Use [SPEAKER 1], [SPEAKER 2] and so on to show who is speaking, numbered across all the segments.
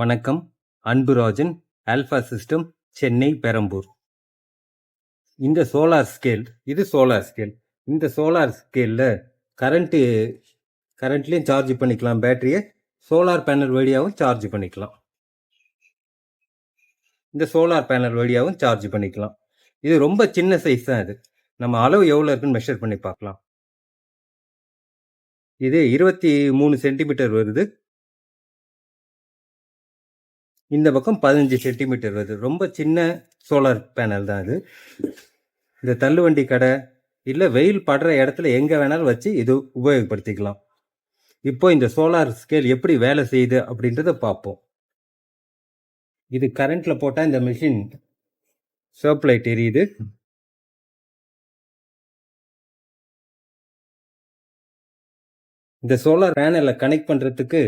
[SPEAKER 1] வணக்கம். Anburajan, alpha system, Chennai, Perambur. இந்த solar scale, இது சோலார் ஸ்கேல். இந்த சோலார் ஸ்கேலில் கரண்ட்லேயும் சார்ஜ் பண்ணிக்கலாம். பேட்டரியை சோலார் பேனல் வழியாகவும் சார்ஜ் பண்ணிக்கலாம். இந்த சோலார் பேனல் வழியாகவும் சார்ஜ் பண்ணிக்கலாம். இது ரொம்ப சின்ன சைஸ் தான். இது நம்ம அளவு எவ்வளோ இருக்குன்னு மெஷர் பண்ணி பார்க்கலாம். இது 23 சென்டிமீட்டர் வருது. இந்த பக்கம் 15 சென்டிமீட்டர் வருது. ரொம்ப சின்ன சோலார் பேனல் தான் இது. இந்த தள்ளுவண்டி கடை இல்லை வெயில் படுற இடத்துல எங்கே வேணாலும் வச்சு இது உபயோகப்படுத்திக்கலாம். இப்போ இந்த சோலார் ஸ்கேல் எப்படி வேலை செய்யுது அப்படின்றத பார்ப்போம். இது கரண்ட்ல போட்டால் இந்த மிஷின் சிவப்பு லைட் எரியுது. இந்த சோலார் பேனலை கனெக்ட் பண்ணுறதுக்கு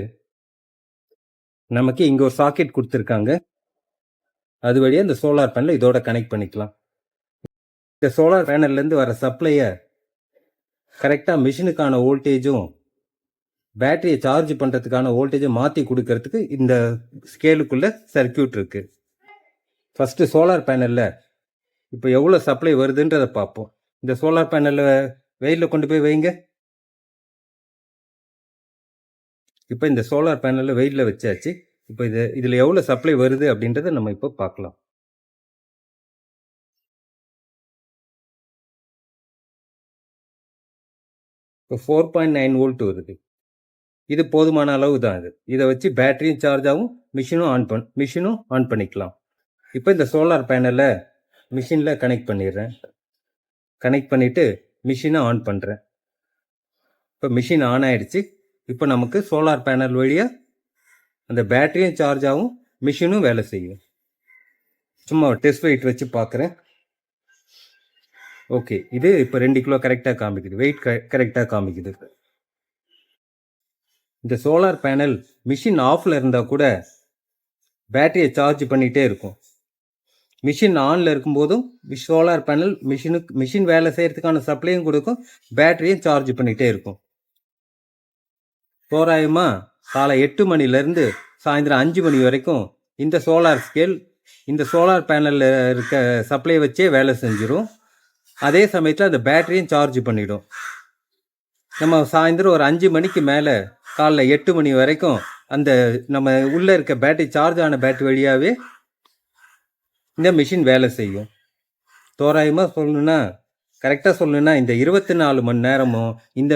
[SPEAKER 1] நமக்கு இங்கே ஒரு சாக்கெட் கொடுத்துருக்காங்க. அது வழியாக இந்த சோலார் பேனலை இதோட கனெக்ட் பண்ணிக்கலாம். இந்த சோலார் பேனல்லேருந்து வர சப்ளையை கரெக்டாக மிஷினுக்கான வோல்டேஜும் பேட்டரியை சார்ஜ் பண்ணுறதுக்கான வோல்டேஜை மாற்றி கொடுக்கறதுக்கு இந்த ஸ்கேலுக்குள்ள சர்க்கியூட் இருக்கு. ஃபஸ்ட்டு சோலார் பேனலில் இப்போ எவ்வளோ சப்ளை வருதுன்றதை பார்ப்போம். இந்த சோலார் பேனலில் வெயிலில் கொண்டு போய் வைங்க. இப்போ இந்த சோலார் பேனலில் வெயிலில் வச்சாச்சு. இப்போ இதில் எவ்வளோ சப்ளை வருது அப்படின்றத நம்ம இப்போ பார்க்கலாம். இப்போ 4.9 வோல்ட் வருது. இது போதுமான அளவு தான். இதை வச்சு பேட்டரியும் சார்ஜ் ஆகும், மிஷினும் ஆன் பண்ணிக்கலாம். இப்போ இந்த சோலார் பேனலை மிஷினில் கனெக்ட் பண்ணிடுறேன். கனெக்ட் பண்ணிவிட்டு மிஷினை ஆன் பண்ணுறேன். இப்போ மிஷின் ஆன் ஆயிடுச்சு. இப்போ நமக்கு சோலார் பேனல் வழியாக அந்த பேட்டரியும் சார்ஜ் ஆகும், மிஷினும் வேலை செய்யும். சும்மா டெஸ்ட் வெயிட் வச்சு பார்க்குறேன். ஓகே, இது இப்போ 2 கிலோ கரெக்டாக காமிக்குது. வெயிட் கரெக்டாக காமிக்குது. இந்த சோலார் பேனல் மிஷின் ஆஃபில் இருந்தால் கூட பேட்டரியை சார்ஜ் பண்ணிகிட்டே இருக்கும். மிஷின் ஆனில் இருக்கும்போதும் சோலார் பேனல் மிஷின் வேலை செய்கிறதுக்கான சப்ளையும் கொடுக்கும், பேட்டரியும் சார்ஜ் பண்ணிகிட்டே இருக்கும். தோராயமாக காலை 8 மணிலேருந்து சாயந்தரம் 5 மணி வரைக்கும் இந்த சோலார் ஸ்கேல் இந்த சோலார் பேனலில் இருக்க சப்ளை வச்சே வேலை செஞ்சிடும். அதே சமயத்தில் அந்த பேட்டரியும் சார்ஜ் பண்ணிடும். நம்ம சாயந்தரம் ஒரு 5 மணிக்கு மேலே காலைல 8 மணி வரைக்கும் அந்த நம்ம உள்ளே இருக்க பேட்டரி சார்ஜ் ஆன பேட்டரி வழியாகவே இந்த மிஷின் வேலை செய்யும். தோராயமாக கரெக்டாக சொல்லணுன்னா இந்த 24 மணி நேரமும் இந்த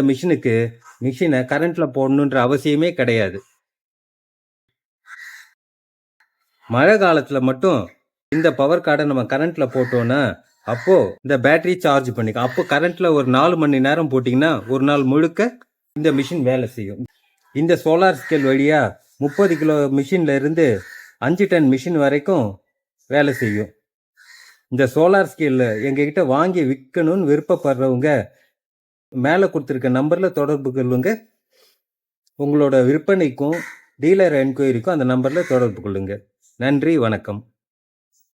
[SPEAKER 1] மிஷினை கரண்ட்டில் போடணுன்ற அவசியமே கிடையாது. மழை காலத்தில் மட்டும் இந்த பவர் கார்டை நம்ம கரண்ட்டில் போட்டோன்னா அப்போது இந்த பேட்டரி சார்ஜ் பண்ணிக்கும். அப்போ கரண்ட்டில் ஒரு 4 மணி நேரம் போட்டிங்கன்னா ஒரு நாள் முழுக்க இந்த மிஷின் வேலை செய்யும். இந்த சோலார் ஸ்கேல் வழியாக 30 கிலோ மிஷினில் இருந்து 5 டன் மிஷின் வரைக்கும் வேலை செய்யும். இந்த சோலார் ஸ்கேலில் எங்ககிட்ட வாங்கி விற்கணும்னு விருப்பப்படுறவங்க மேலே கொடுத்துருக்க நம்பரில் தொடர்பு கொள்ளுங்க. உங்களோட விற்பனைக்கும் டீலர் என்கொயரிக்கும் அந்த நம்பரில் தொடர்பு கொள்ளுங்க. நன்றி, வணக்கம்.